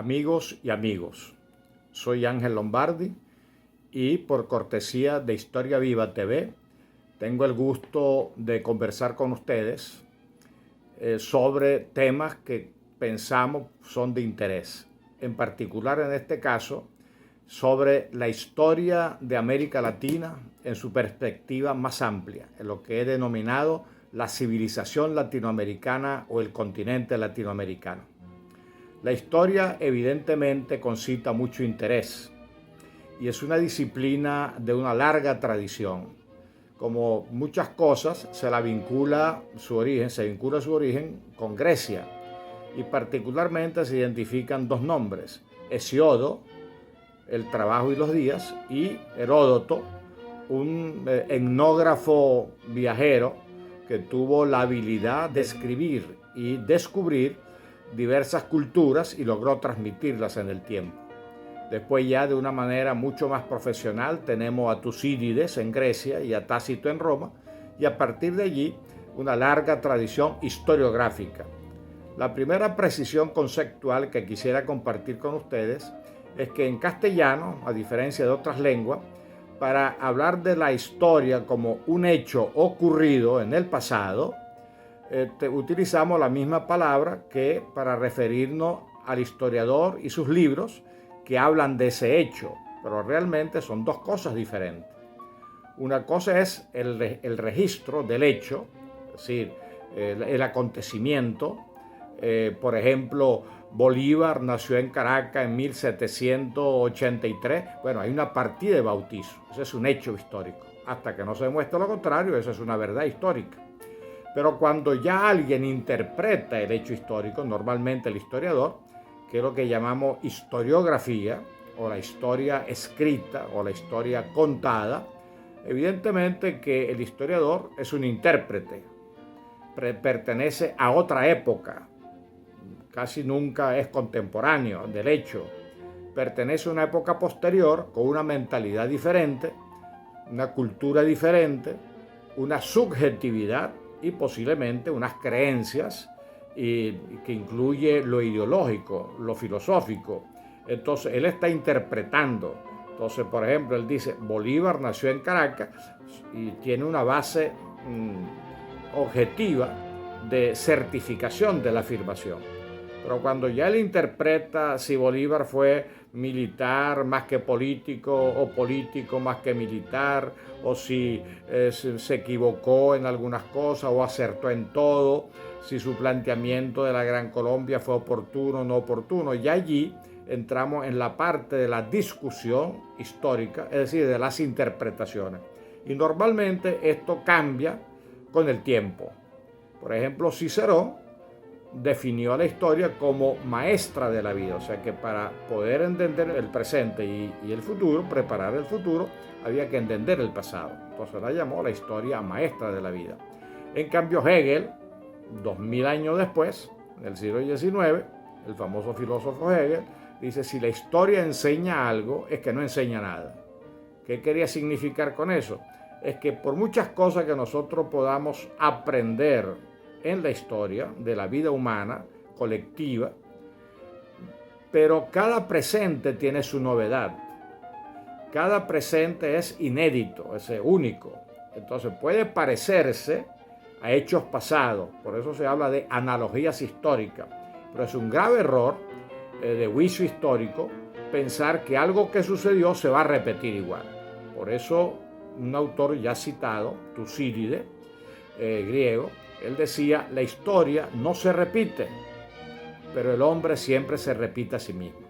Amigos y amigos, soy Ángel Lombardi y por cortesía de Historia Viva TV tengo el gusto de conversar con ustedes sobre temas que pensamos son de interés. En particular en este caso sobre la historia de América Latina en su perspectiva más amplia, en lo que he denominado la civilización latinoamericana o el continente latinoamericano. La historia evidentemente concita mucho interés y es una disciplina de una larga tradición. Como muchas cosas, se vincula su origen con Grecia y particularmente se identifican dos nombres: Hesíodo, el trabajo y los días, y Heródoto, un etnógrafo viajero que tuvo la habilidad de escribir y descubrir diversas culturas y logró transmitirlas en el tiempo. Después, ya de una manera mucho más profesional, tenemos a Tucídides en Grecia y a Tácito en Roma, y a partir de allí una larga tradición historiográfica. La primera precisión conceptual que quisiera compartir con ustedes es que en castellano, a diferencia de otras lenguas, para hablar de la historia como un hecho ocurrido en el pasado, utilizamos la misma palabra que para referirnos al historiador y sus libros que hablan de ese hecho, pero realmente son dos cosas diferentes. Una cosa es el registro del hecho, es decir, el acontecimiento. Por ejemplo, Bolívar nació en Caracas en 1783. Bueno, hay una partida de bautizo, ese es un hecho histórico. Hasta que no se demuestre lo contrario, esa es una verdad histórica. Pero cuando ya alguien interpreta el hecho histórico, normalmente el historiador, que es lo que llamamos historiografía, o la historia escrita, o la historia contada, evidentemente que el historiador es un intérprete, pertenece a otra época, casi nunca es contemporáneo del hecho, pertenece a una época posterior con una mentalidad diferente, una cultura diferente, una subjetividad y posiblemente unas creencias que incluye lo ideológico, lo filosófico. Entonces él está interpretando. Entonces, por ejemplo, él dice Bolívar nació en Caracas y tiene una base objetiva de certificación de la afirmación. Pero cuando ya él interpreta si Bolívar fue militar más que político o político más que militar, o si se equivocó en algunas cosas o acertó en todo, si su planteamiento de la Gran Colombia fue oportuno o no oportuno, ya allí entramos en la parte de la discusión histórica, es decir, de las interpretaciones. Y normalmente esto cambia con el tiempo. Por ejemplo, Cicerón definió a la historia como maestra de la vida, o sea que para poder entender el presente y el futuro, preparar el futuro, había que entender el pasado. Entonces la llamó la historia maestra de la vida. En cambio, Hegel, 2000 años después, en el siglo XIX, el famoso filósofo Hegel, dice: si la historia enseña algo, es que no enseña nada. ¿Qué quería significar con eso? Es que por muchas cosas que nosotros podamos aprender en la historia de la vida humana colectiva, pero cada presente tiene su novedad. Cada presente es inédito, es único. Entonces puede parecerse a hechos pasados, por eso se habla de analogías históricas, pero es un grave error de juicio histórico pensar que algo que sucedió se va a repetir igual. Por eso un autor ya citado, Tucídides, griego, él decía: la historia no se repite, pero el hombre siempre se repite a sí mismo.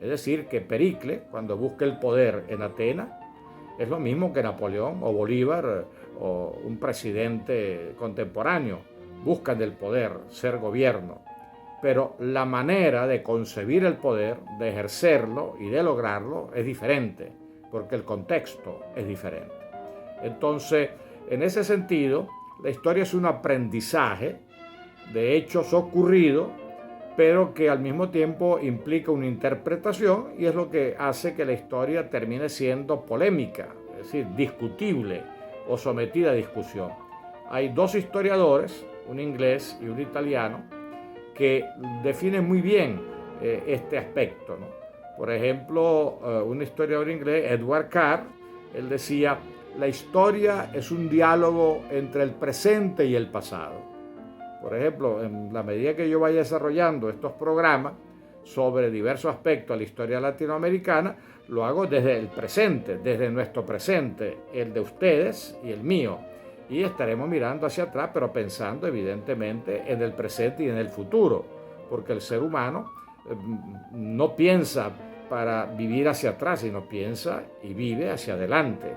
Es decir, que Pericles, cuando busca el poder en Atenas, es lo mismo que Napoleón o Bolívar o un presidente contemporáneo. Buscan el poder, ser gobierno, pero la manera de concebir el poder, de ejercerlo y de lograrlo es diferente, porque el contexto es diferente. Entonces, en ese sentido, la historia es un aprendizaje de hechos ocurridos, pero que al mismo tiempo implica una interpretación, y es lo que hace que la historia termine siendo polémica, es decir, discutible o sometida a discusión. Hay dos historiadores, un inglés y un italiano, que definen muy bien este aspecto, ¿no? Por ejemplo, un historiador inglés, Edward Carr, él decía: la historia es un diálogo entre el presente y el pasado. Por ejemplo, en la medida que yo vaya desarrollando estos programas sobre diversos aspectos de la historia latinoamericana, lo hago desde el presente, desde nuestro presente, el de ustedes y el mío. Y estaremos mirando hacia atrás, pero pensando evidentemente en el presente y en el futuro, porque el ser humano no piensa para vivir hacia atrás, sino piensa y vive hacia adelante.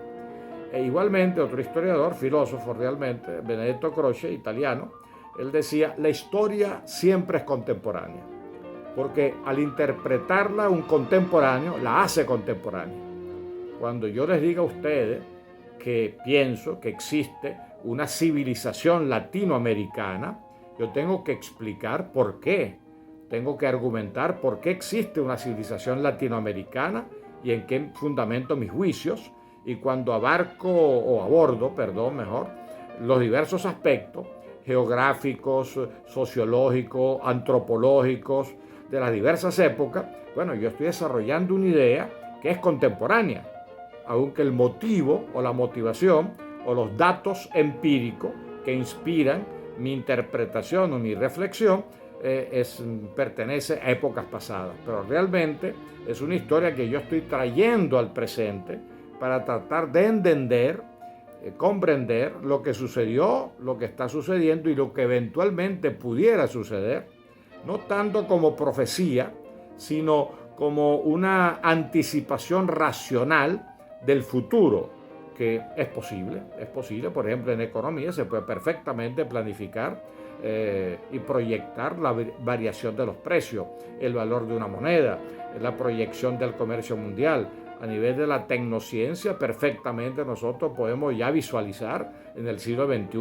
E igualmente otro historiador, filósofo realmente, Benedetto Croce, italiano, él decía: la historia siempre es contemporánea, porque al interpretarla un contemporáneo la hace contemporánea. Cuando yo les diga a ustedes que pienso que existe una civilización latinoamericana, yo tengo que explicar por qué. Tengo que argumentar por qué existe una civilización latinoamericana y en qué fundamento mis juicios. Y cuando abordo, los diversos aspectos geográficos, sociológicos, antropológicos de las diversas épocas, bueno, yo estoy desarrollando una idea que es contemporánea, aunque el motivo o la motivación o los datos empíricos que inspiran mi interpretación o mi reflexión pertenece a épocas pasadas, pero realmente es una historia que yo estoy trayendo al presente para tratar de entender, comprender lo que sucedió, lo que está sucediendo y lo que eventualmente pudiera suceder, no tanto como profecía, sino como una anticipación racional del futuro, que es posible, por ejemplo, en economía se puede perfectamente planificar y proyectar la variación de los precios, el valor de una moneda, la proyección del comercio mundial. A nivel de la tecnociencia, perfectamente nosotros podemos ya visualizar en el siglo XXI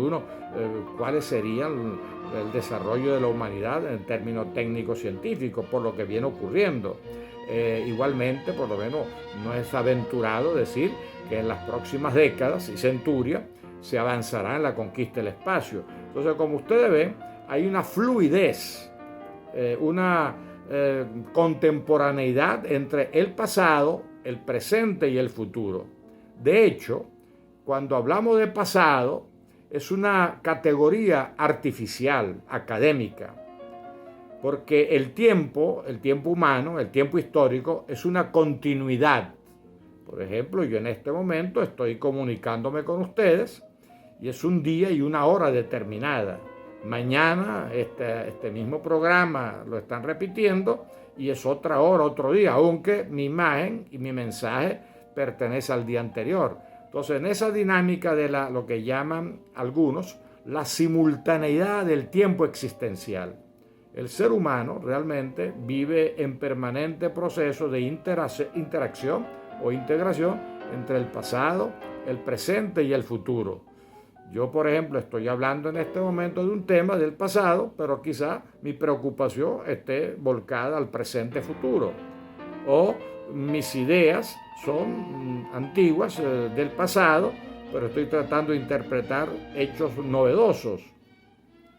cuáles serían el desarrollo de la humanidad en términos técnico-científicos, por lo que viene ocurriendo. Igualmente, por lo menos, no es aventurado decir que en las próximas décadas y centurias se avanzará en la conquista del espacio. Entonces, como ustedes ven, hay una fluidez, una contemporaneidad entre el pasado, el presente y el futuro. De hecho, cuando hablamos de pasado, es una categoría artificial, académica, porque el tiempo humano, el tiempo histórico, es una continuidad. Por ejemplo, yo en este momento estoy comunicándome con ustedes y es un día y una hora determinada. Mañana este mismo programa lo están repitiendo y es otra hora, otro día, aunque mi imagen y mi mensaje pertenece al día anterior. Entonces, en esa dinámica de lo que llaman algunos la simultaneidad del tiempo existencial, el ser humano realmente vive en permanente proceso de interacción o integración entre el pasado, el presente y el futuro. Yo, por ejemplo, estoy hablando en este momento de un tema del pasado, pero quizá mi preocupación esté volcada al presente futuro. O mis ideas son antiguas del pasado, pero estoy tratando de interpretar hechos novedosos.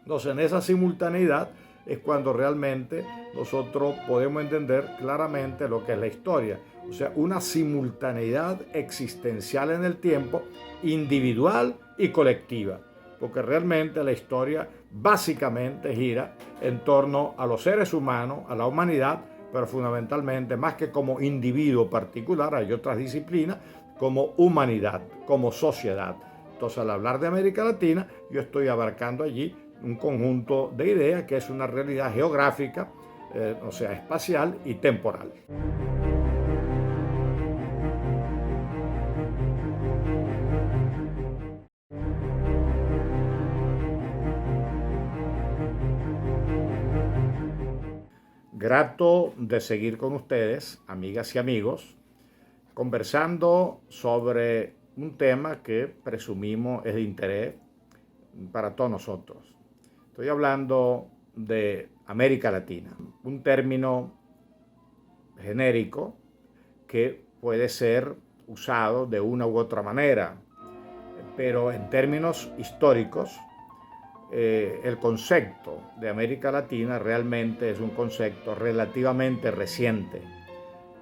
Entonces, en esa simultaneidad es cuando realmente nosotros podemos entender claramente lo que es la historia. O sea, una simultaneidad existencial en el tiempo, individual y colectiva. Porque realmente la historia básicamente gira en torno a los seres humanos, a la humanidad, pero fundamentalmente, más que como individuo particular, hay otras disciplinas, como humanidad, como sociedad. Entonces, al hablar de América Latina, yo estoy abarcando allí un conjunto de ideas que es una realidad geográfica, o sea, espacial y temporal. Grato de seguir con ustedes, amigas y amigos, conversando sobre un tema que presumimos es de interés para todos nosotros. Estoy hablando de América Latina, un término genérico que puede ser usado de una u otra manera, pero en términos históricos el concepto de América Latina realmente es un concepto relativamente reciente.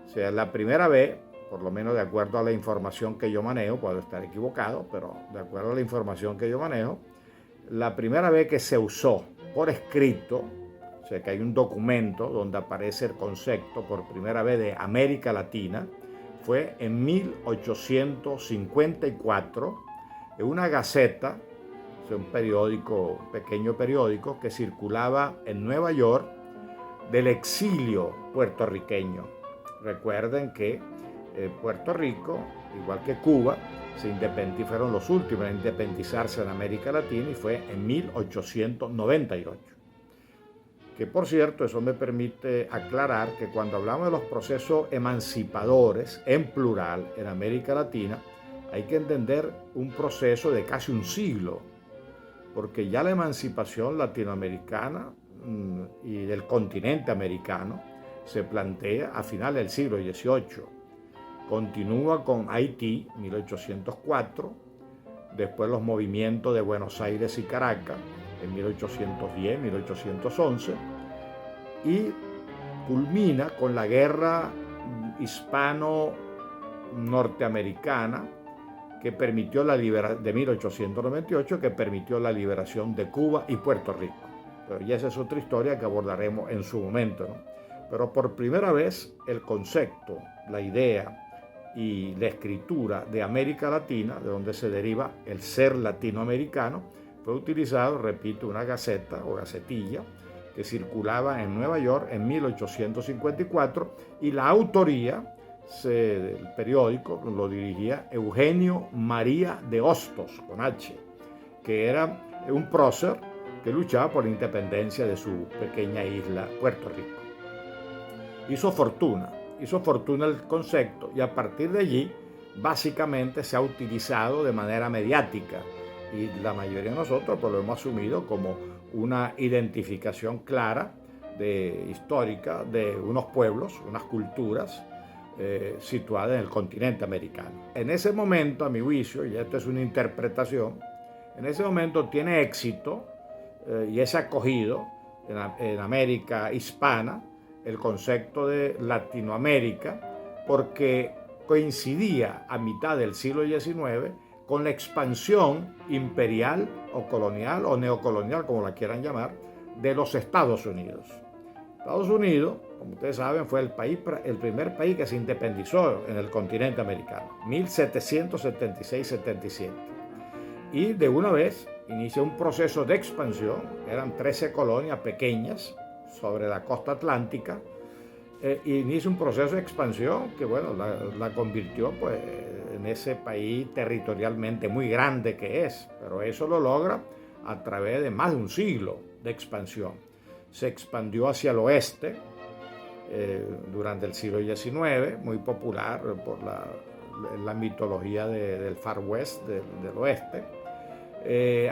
O sea, la primera vez, por lo menos de acuerdo a la información que yo manejo, puedo estar equivocado, pero de acuerdo a la información que yo manejo, la primera vez que se usó por escrito, o sea que hay un documento donde aparece el concepto por primera vez de América Latina, fue en 1854 en una gaceta, o sea, un periódico, pequeño periódico que circulaba en Nueva York del exilio puertorriqueño. Recuerden que Puerto Rico, igual que Cuba, fueron los últimos en independizarse en América Latina y fue en 1898. Que por cierto, eso me permite aclarar que cuando hablamos de los procesos emancipadores en plural en América Latina, hay que entender un proceso de casi un siglo, porque ya la emancipación latinoamericana y del continente americano se plantea a finales del siglo XVIII. Continúa con Haití, 1804, después los movimientos de Buenos Aires y Caracas, en 1810, 1811, y culmina con la guerra hispano-norteamericana que permitió la liberación de 1898, que permitió la liberación de Cuba y Puerto Rico. Pero ya esa es otra historia que abordaremos en su momento, ¿no? Pero por primera vez el concepto, la idea y la escritura de América Latina, de donde se deriva el ser latinoamericano, fue utilizado, repito, una gaceta o gacetilla que circulaba en Nueva York en 1854 y la autoría del periódico lo dirigía Eugenio María de Hostos, con H, que era un prócer que luchaba por la independencia de su pequeña isla, Puerto Rico. Hizo fortuna el concepto y a partir de allí básicamente se ha utilizado de manera mediática y la mayoría de nosotros pues lo hemos asumido como una identificación clara histórica de unos pueblos, unas culturas situadas en el continente americano. En ese momento, a mi juicio, y esto es una interpretación, en ese momento tiene éxito y es acogido en América hispana el concepto de Latinoamérica porque coincidía a mitad del siglo XIX con la expansión imperial o colonial o neocolonial, como la quieran llamar, de los Estados Unidos. Estados Unidos, como ustedes saben, fue el primer país que se independizó en el continente americano, 1776-77. Y de una vez inicia un proceso de expansión, eran 13 colonias pequeñas sobre la costa atlántica, inicia un proceso de expansión que, bueno, la convirtió pues en ese país territorialmente muy grande que es, pero eso lo logra a través de más de un siglo de expansión. Se expandió hacia el oeste durante el siglo XIX, muy popular por la mitología del Far West, del oeste.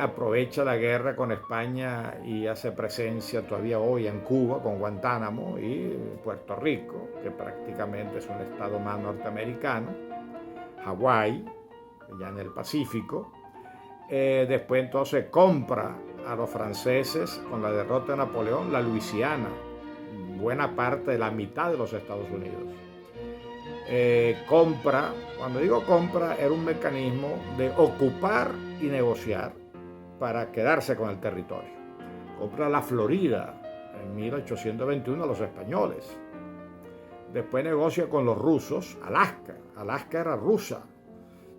Aprovecha la guerra con España y hace presencia todavía hoy en Cuba con Guantánamo y Puerto Rico, que prácticamente es un estado más norteamericano, Hawái, ya en el Pacífico. Después entonces compra a los franceses con la derrota de Napoleón la Luisiana, buena parte de la mitad de los Estados Unidos. Cuando digo compra, era un mecanismo de ocupar y negociar para quedarse con el territorio. Compra la Florida en 1821 a los españoles. Después negocia con los rusos Alaska. Alaska era rusa.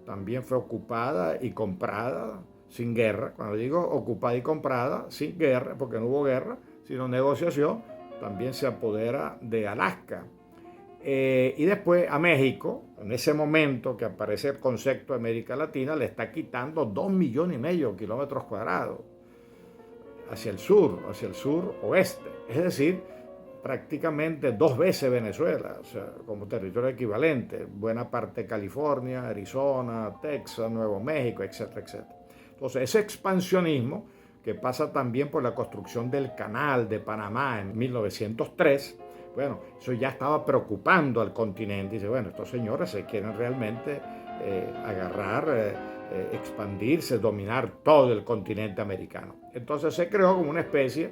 También fue ocupada y comprada sin guerra. Cuando digo ocupada y comprada, sin guerra, porque no hubo guerra, sino negociación, también se apodera de Alaska. Y después a México, en ese momento que aparece el concepto de América Latina, le está quitando 2,5 millones de kilómetros cuadrados hacia el sur oeste. Es decir, prácticamente 2 veces Venezuela, o sea, como territorio equivalente, buena parte de California, Arizona, Texas, Nuevo México, etcétera, etcétera. Entonces, ese expansionismo que pasa también por la construcción del canal de Panamá en 1903, bueno, eso ya estaba preocupando al continente. Dice, bueno, estos señores se quieren realmente agarrar expandirse, dominar todo el continente americano. Entonces se creó como una especie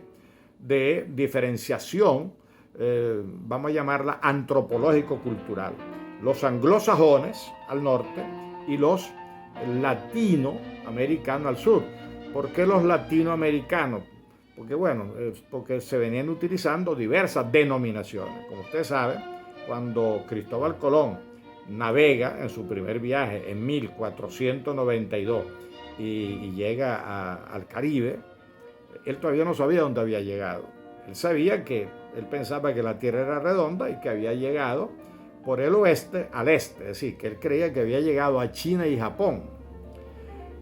de diferenciación, vamos a llamarla antropológico-cultural. Los anglosajones al norte y los latinoamericanos al sur. ¿Por qué los latinoamericanos? Porque bueno, porque se venían utilizando diversas denominaciones. Como usted sabe, cuando Cristóbal Colón navega en su primer viaje en 1492 y llega al Caribe, él todavía no sabía dónde había llegado. Él pensaba que la Tierra era redonda y que había llegado por el oeste al este, es decir, que él creía que había llegado a China y Japón.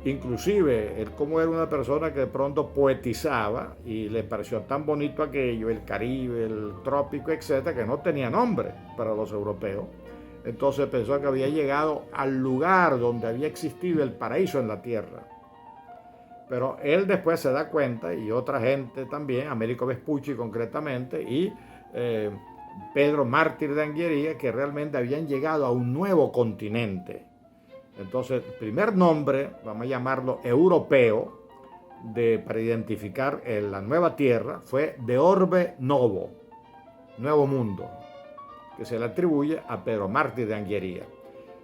Inclusive, él como era una persona que de pronto poetizaba y le pareció tan bonito aquello, el Caribe, el trópico, etcétera, que no tenía nombre para los europeos. Entonces pensó que había llegado al lugar donde había existido el paraíso en la tierra. Pero él después se da cuenta, y otra gente también, Américo Vespucci concretamente, y Pedro Mártir de Anghiera, que realmente habían llegado a un nuevo continente. Entonces, el primer nombre, vamos a llamarlo europeo, para identificar la nueva tierra, fue De Orbe Novo, Nuevo Mundo, que se le atribuye a Pedro Mártir de Anghiera.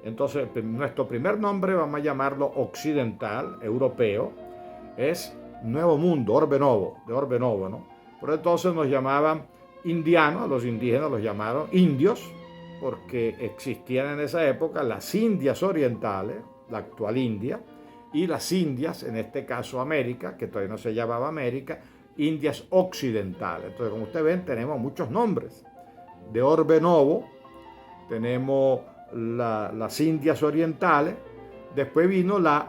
Entonces, nuestro primer nombre, vamos a llamarlo occidental, europeo, es Nuevo Mundo, Orbe Novo, de Orbe Novo, ¿no? Por entonces nos llamaban indianos, los indígenas los llamaron indios, porque existían en esa época las Indias orientales, la actual India, y las Indias, en este caso América, que todavía no se llamaba América, Indias occidentales. Entonces, como ustedes ven, tenemos muchos nombres. De Orbe Novo, tenemos las Indias orientales, después vino la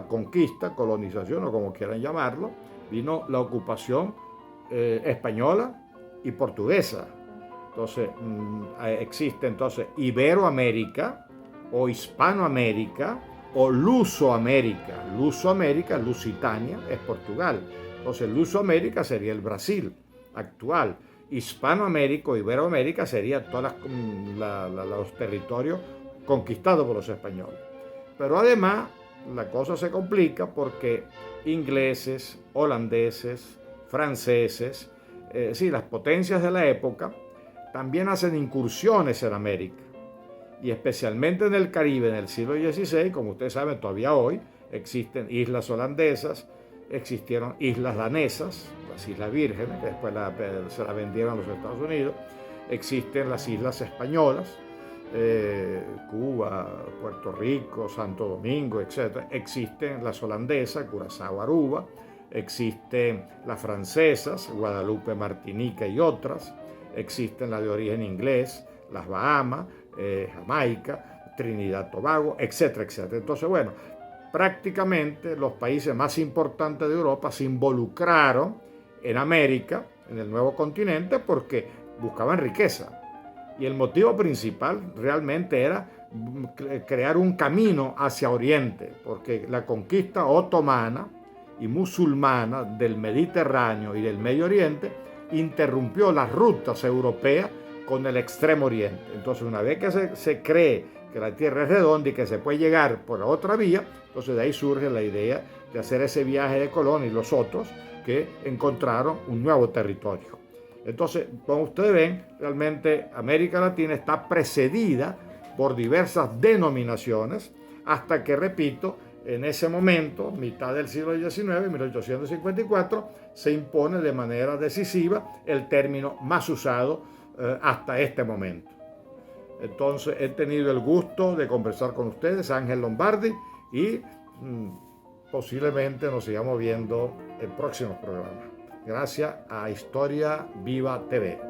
conquista, colonización o como quieran llamarlo, vino la ocupación española y portuguesa. Entonces existe entonces Iberoamérica o Hispanoamérica o Lusoamérica. Lusoamérica, Lusitania, es Portugal. Entonces Lusoamérica sería el Brasil actual. Hispanoamérica o Iberoamérica sería todos los territorios conquistados por los españoles. Pero además la cosa se complica porque ingleses, holandeses, franceses, sí, las potencias de la época también hacen incursiones en América. Y especialmente en el Caribe, en el siglo XVI, como ustedes saben, todavía hoy existen islas holandesas, existieron islas danesas, las Islas Vírgenes, que después se las vendieron a los Estados Unidos, existen las islas españolas, Cuba, Puerto Rico, Santo Domingo, etc. Existen las holandesas, Curazao, Aruba, existen las francesas, Guadalupe, Martinica y otras, existen las de origen inglés, las Bahamas, Jamaica, Trinidad, Tobago, etcétera, etcétera. Entonces, bueno, prácticamente los países más importantes de Europa se involucraron en América, en el nuevo continente, porque buscaban riqueza. Y el motivo principal realmente era crear un camino hacia Oriente, porque la conquista otomana y musulmana del Mediterráneo y del Medio Oriente interrumpió las rutas europeas con el Extremo Oriente. Entonces, una vez que se cree que la Tierra es redonda y que se puede llegar por otra vía, entonces de ahí surge la idea de hacer ese viaje de Colón y los otros que encontraron un nuevo territorio. Entonces, como ustedes ven, realmente América Latina está precedida por diversas denominaciones hasta que, repito, en ese momento, mitad del siglo XIX, 1854, se impone de manera decisiva el término más usado hasta este momento. Entonces, he tenido el gusto de conversar con ustedes, Ángel Lombardi, y posiblemente nos sigamos viendo en próximos programas. Gracias a Historia Viva TV.